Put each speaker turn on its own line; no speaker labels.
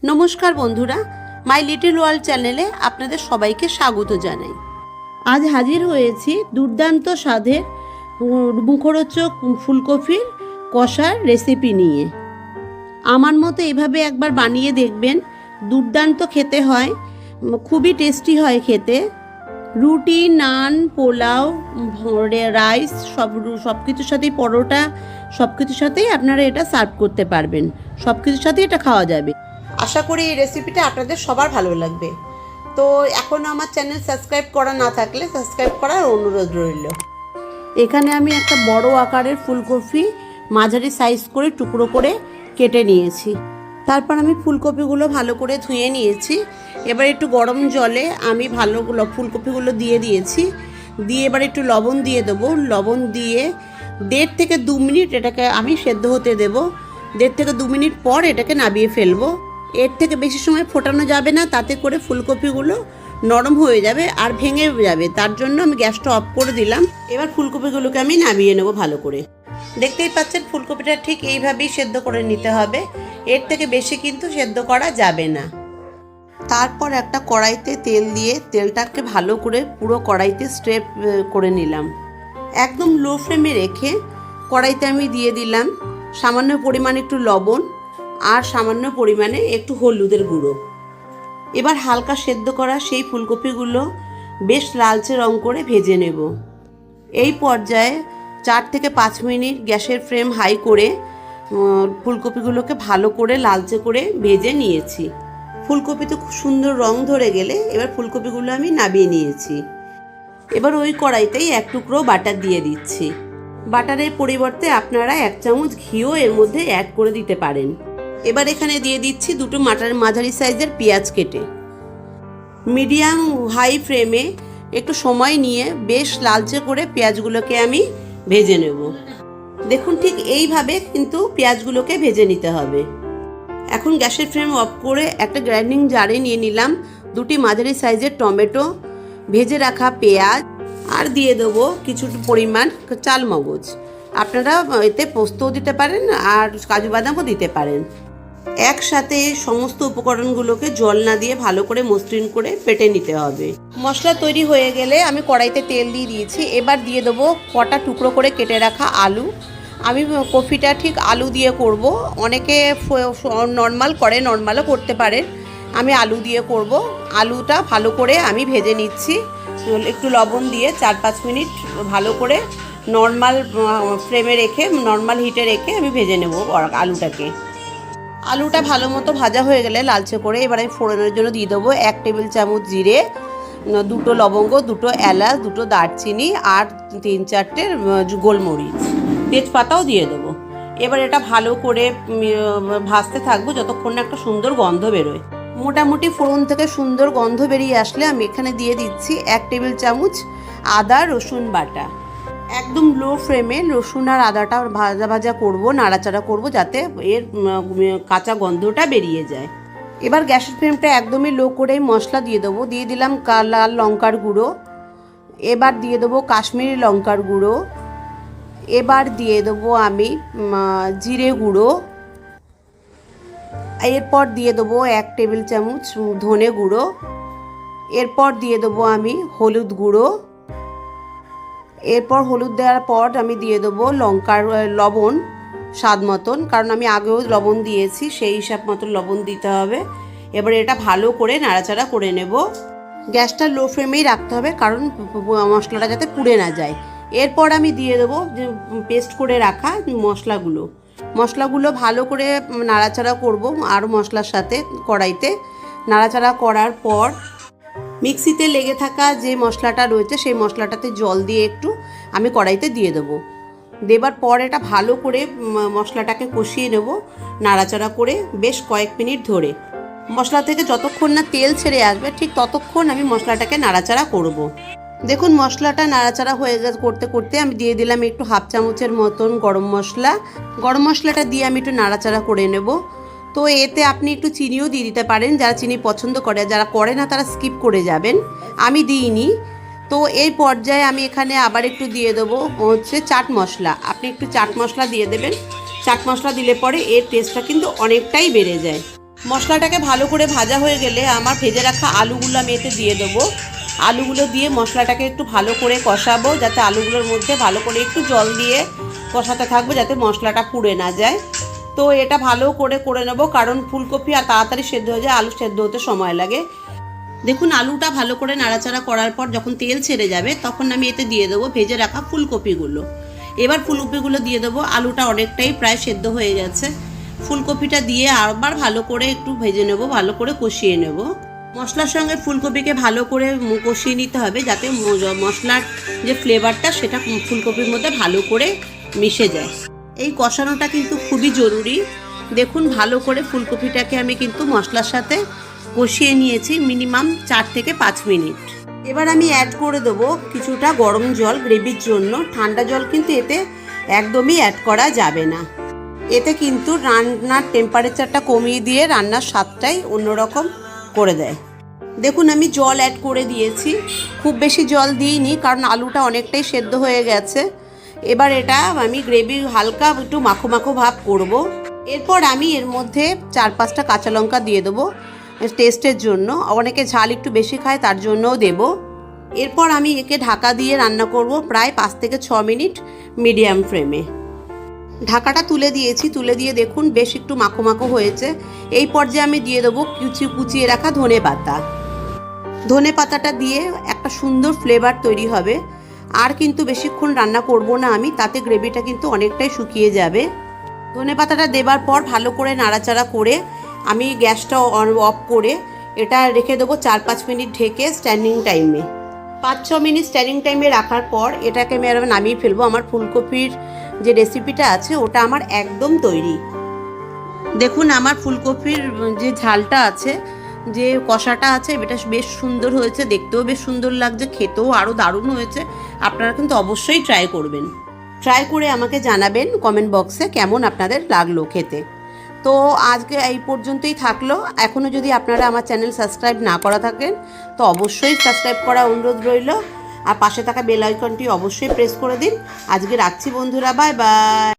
নমস্কার বন্ধুরা, my little world চ্যানেলে আপনাদের সবাইকে স্বাগত জানাই। আজ হাজির হয়েছি দুর্দান্ত স্বাদের মুখরোচক ফুলকপির কষার রেসিপি নিয়ে। আমার মতো এভাবে একবার বানিয়ে দেখবেন, দুর্দান্ত খেতে হয়, খুবই টেস্টি হয় খেতে। রুটি, নান, পোলাও, রাইস সব কিছুর সাথেই, পরোটা, সব কিছুর সাথেই আপনারা এটা সার্ভ করতে পারবেন, সব কিছুর সাথেই এটা খাওয়া যাবে। আশা করি এই রেসিপিটা আপনাদের সবার ভালো লাগবে। তো এখনও আমার চ্যানেল সাবস্ক্রাইব করা না থাকলে সাবস্ক্রাইব করার অনুরোধ রইল। এখানে আমি একটা বড় আকারের ফুলকপি মাঝারি সাইজ করে টুকরো করে কেটে নিয়েছি। তারপর আমি ফুলকপিগুলো ভালো করে ধুয়ে নিয়েছি। এবার একটু গরম জলে আমি ফুলকপিগুলো দিয়ে দিয়েছি। দিয়ে এবার একটু লবণ দিয়ে দেবো। লবণ দিয়ে 1.5 থেকে 2 মিনিট এটাকে আমি সেদ্ধ হতে দেবো। 1.5 থেকে 2 মিনিট পর এটাকে নামিয়ে ফেলবো। এর থেকে বেশি সময় ফোটানো যাবে না, তাতে করে ফুলকপিগুলো নরম হয়ে যাবে আর ভেঙে যাবে। তার জন্য আমি গ্যাসটা অফ করে দিলাম। এবার ফুলকপিগুলোকে আমি নামিয়ে নেব ভালো করে। দেখতেই পাচ্ছেন ফুলকপিটা ঠিক এইভাবেই সেদ্ধ করে নিতে হবে, এর থেকে বেশি কিন্তু সেদ্ধ করা যাবে না। তারপর একটা কড়াইতে তেল দিয়ে তেলটাকে ভালো করে পুরো কড়াইতে স্প্রে করে নিলাম। একদম লো ফ্লেমে রেখে কড়াইতে আমি দিয়ে দিলাম সামান্য পরিমাণে একটু লবণ আর সামান্য পরিমাণে একটু হলুদের গুঁড়ো। এবার হালকা সেদ্ধ করা সেই ফুলকপিগুলো বেশ লালচে রং করে ভেজে নেব। এই পর্যায়ে 4 থেকে 5 মিনিট গ্যাসের ফ্লেম হাই করে ফুলকপিগুলোকে ভালো করে লালচে করে ভেজে নিয়েছি। ফুলকপিতে খুব সুন্দর রং ধরে গেলে এবার ফুলকপিগুলো আমি নামিয়ে নিয়েছি। এবার ওই কড়াইতেই 1 টুকরো বাটার দিয়ে দিচ্ছি। বাটারের পরিবর্তে আপনারা 1 চামচ ঘিও এর মধ্যে অ্যাড করে দিতে পারেন। এবার এখানে দিয়ে দিচ্ছি 2টো মাঝারি সাইজের পেঁয়াজ কেটে। মিডিয়াম হাই ফ্লেমে একটু সময় নিয়ে বেশ লালচে করে পেঁয়াজগুলোকে আমি ভেজে নেব। দেখুন ঠিক এইভাবে কিন্তু পেঁয়াজগুলোকে ভেজে নিতে হবে। এখন গ্যাসের ফ্লেম অফ করে একটা গ্রাইন্ডিং জারে নিয়ে নিলাম 2টি মাঝারি সাইজের টমেটো, ভেজে রাখা পেঁয়াজ আর দিয়ে দেবো কিছু পরিমাণ চালমগজ। আপনারা এতে পোস্তও দিতে পারেন আর কাজু বাদামও দিতে পারেন। একসাথে সমস্ত উপকরণগুলোকে জল না দিয়ে ভালো করে মসৃণ করে বেটে নিতে হবে। মশলা তৈরি হয়ে গেলে আমি কড়াইতে তেল দিয়ে দিয়েছি। এবার দিয়ে দেবো কটা টুকরো করে কেটে রাখা আলু। আমি কফিটা ঠিক আলু দিয়ে করব, অনেকে নর্মাল করে, নর্মালও করতে পারেন। আমি আলু দিয়ে করব। আলুটা ভালো করে আমি ভেজে নিচ্ছি। একটু লবণ দিয়ে 4-5 মিনিট ভালো করে নর্মাল ফ্লেমে রেখে, নর্মাল হিটে রেখে আমি ভেজে নেব আলুটাকে। আলুটা ভালো মতো ভাজা হয়ে গেলে লালচে করে এবার আমি ফোড়নের জন্য দিয়ে দেবো 1 টেবিল চামচ জিরে, 2টো লবঙ্গ, 2টো এলাচ, 2টো দারচিনি আর 3-4টে গোলমরিচ, তেজপাতাও দিয়ে দেবো। এবার এটা ভালো করে ভাজতে থাকবো যতক্ষণ না একটা সুন্দর গন্ধ বেরোয়। মোটামুটি ফোড়ন থেকে সুন্দর গন্ধ বেরিয়ে আসলে আমি এখানে দিয়ে দিচ্ছি 1 টেবিল চামচ আদা রসুন বাটা। একদম লো ফ্লেমে রসুন আর আদাটা ভাজা ভাজা করব, নাড়াচাড়া করব যাতে এর কাঁচা গন্ধটা বেরিয়ে যায়। এবার গ্যাসের ফ্লেমটা একদমই লো করে মশলা দিয়ে দেবো। দিয়ে দিলাম লাল লঙ্কার গুঁড়ো, এবার দিয়ে দেবো কাশ্মীরি লঙ্কার গুঁড়ো, এবার দিয়ে দেবো আমি জিরে গুঁড়ো, এরপর দিয়ে দেবো 1 টেবিল চামচ ধনে গুঁড়ো, এরপর দিয়ে দেবো আমি হলুদ গুঁড়ো, এরপর হলুদ দেওয়ার পর আমি দিয়ে দেবো লবণ স্বাদ মতন, কারণ আমি আগেও লবণ দিয়েছি, সেই হিসাব মতন লবণ দিতে হবে। এবার এটা ভালো করে নাড়াচাড়া করে নেব। গ্যাসটা লো ফ্লেমেই রাখতে হবে কারণ মশলাটা যাতে পুড়ে না যায়। এরপর আমি দিয়ে দেবো যে পেস্ট করে রাখা মশলাগুলো ভালো করে নাড়াচাড়া করব আর মশলার সাথে কড়াইতে নাড়াচাড়া করার পর মিক্সিতে লেগে থাকা যে মশলাটা রয়েছে সেই মশলাটাতে জল দিয়ে একটু আমি কড়াইতে দিয়ে দেবো। দেবার পর এটা ভালো করে মশলাটাকে কষিয়ে নেব নাড়াচাড়া করে বেশ কয়েক মিনিট ধরে। মশলা থেকে যতক্ষণ না তেল ছেড়ে আসবে ঠিক ততক্ষণ আমি মশলাটাকে নাড়াচাড়া করব। দেখুন মশলাটা নাড়াচাড়া হয়ে করতে করতে আমি দিয়ে দিলাম একটু 1/2 চামচের মতন গরম মশলাটা দিয়ে আমি একটু নাড়াচাড়া করে নেব। তো এতে আপনি একটু চিনিও দিয়ে দিতে পারেন, যারা চিনি পছন্দ করে, যারা করে না তারা স্কিপ করে যাবেন, আমি দিইনি। তো এই পর্যায়ে আমি এখানে আবার একটু দিয়ে দেবো চাট মশলা। আপনি একটু চাট মশলা দিয়ে দেবেন। চাট মশলা দিলে পরে এর টেস্টটা কিন্তু অনেকটাই বেড়ে যায়। মশলাটাকে ভালো করে ভাজা হয়ে গেলে আমার ভেজে রাখা আলুগুলো আমি এতে দিয়ে দেবো। আলুগুলো দিয়ে মশলাটাকে একটু ভালো করে কষাবো, যাতে আলুগুলোর মধ্যে ভালো করে একটু জল দিয়ে কষাতে থাকবো, যাতে মশলাটা পুড়ে না যায়। তো এটা ভালো করে নেবো, কারণ ফুলকপি আর তাড়াতাড়ি সেদ্ধ হয়ে যায়, আলু সেদ্ধ হতে সময় লাগে। দেখুন আলুটা ভালো করে নাড়াচাড়া করার পর যখন তেল ছেড়ে যাবে তখন আমি এতে দিয়ে দেবো ভেজে রাখা ফুলকপিগুলো। এবার ফুলকপিগুলো দিয়ে দেবো। আলুটা অনেকটাই প্রায় সেদ্ধ হয়ে গেছে। ফুলকপিটা দিয়ে আবার ভালো করে একটু ভেজে নেব, ভালো করে কষিয়ে নেব। মশলার সঙ্গে ফুলকপিকে ভালো করে কষিয়ে নিতে হবে, যাতে মশলার যে ফ্লেভারটা সেটা ফুলকপির মধ্যে ভালো করে মিশে যায়। এই কষানোটা কিন্তু খুবই জরুরি। দেখুন ভালো করে ফুলকপিটাকে আমি কিন্তু মশলার সাথে কষিয়ে নিয়েছি মিনিমাম 4 থেকে 5 মিনিট। এবার আমি অ্যাড করে দেবো কিছুটা গরম জল গ্রেভির জন্য। ঠান্ডা জল কিন্তু এতে একদমই অ্যাড করা যাবে না। এতে কিন্তু রান্নার টেম্পারেচারটা কমিয়ে দিয়ে রান্নার স্বাদটাই অন্যরকম করে দেয়। দেখুন আমি জল অ্যাড করে দিয়েছি, খুব বেশি জল দিইনি, কারণ আলুটা অনেকটাই সেদ্ধ হয়ে গেছে। এবার এটা আমি গ্রেভি হালকা একটু মাখো মাখো ভাব করব। এরপর আমি এর মধ্যে 4-5টা কাঁচা লঙ্কা দিয়ে দেবো টেস্টের জন্য। অনেকে ঝাল একটু বেশি খায়, তার জন্যও দেব। এরপর আমি একে ঢাকা দিয়ে রান্না করব প্রায় 5 থেকে 6 মিনিট মিডিয়াম ফ্লেমে। ঢাকাটা তুলে দিয়েছি, তুলে দিয়ে দেখুন বেশ একটু মাখো মাখো হয়েছে। এই পর্যায়ে আমি দিয়ে দেবো কুচিয়ে রাখা ধনে পাতা। ধনে পাতাটা দিয়ে একটা সুন্দর ফ্লেভার তৈরি হবে। আর কিন্তু বেশিক্ষণ রান্না করব না আমি, তাতে গ্রেভিটা কিন্তু অনেকটাই শুকিয়ে যাবে। ধনে পাতাটা দেবার পর ভালো করে নাড়াচাড়া করে আমি গ্যাসটা অফ করে এটা রেখে দেবো 4-5 মিনিট ঢেকে স্ট্যান্ডিং টাইমে। 5-6 মিনিট স্ট্যান্ডিং টাইমে রাখার পর এটাকে আমি নামিয়ে ফেলবো। আমার ফুলকপির যে রেসিপিটা আছে ওটা আমার একদম তৈরি। দেখুন আমার ফুলকপির যে ঝালটা আছে, যে কষাটা আছে, এটা বেশ সুন্দর হয়েছে, দেখতেও বেশ সুন্দর লাগছে, খেতেও আরও দারুণ হয়েছে। আপনারা কিন্তু অবশ্যই ট্রাই করবেন। ট্রাই করে আমাকে জানাবেন কমেন্ট বক্সে কেমন আপনাদের লাগলো খেতে। তো আজকে এই পর্যন্তই থাকলো। এখনও যদি আপনারা আমার চ্যানেল সাবস্ক্রাইব না করা থাকেন তো অবশ্যই সাবস্ক্রাইব করা অনুরোধ রইল, আর পাশে থাকা বেল আইকনটি অবশ্যই প্রেস করে দিন। আজকে রাখছি বন্ধুরা, বাই বাই।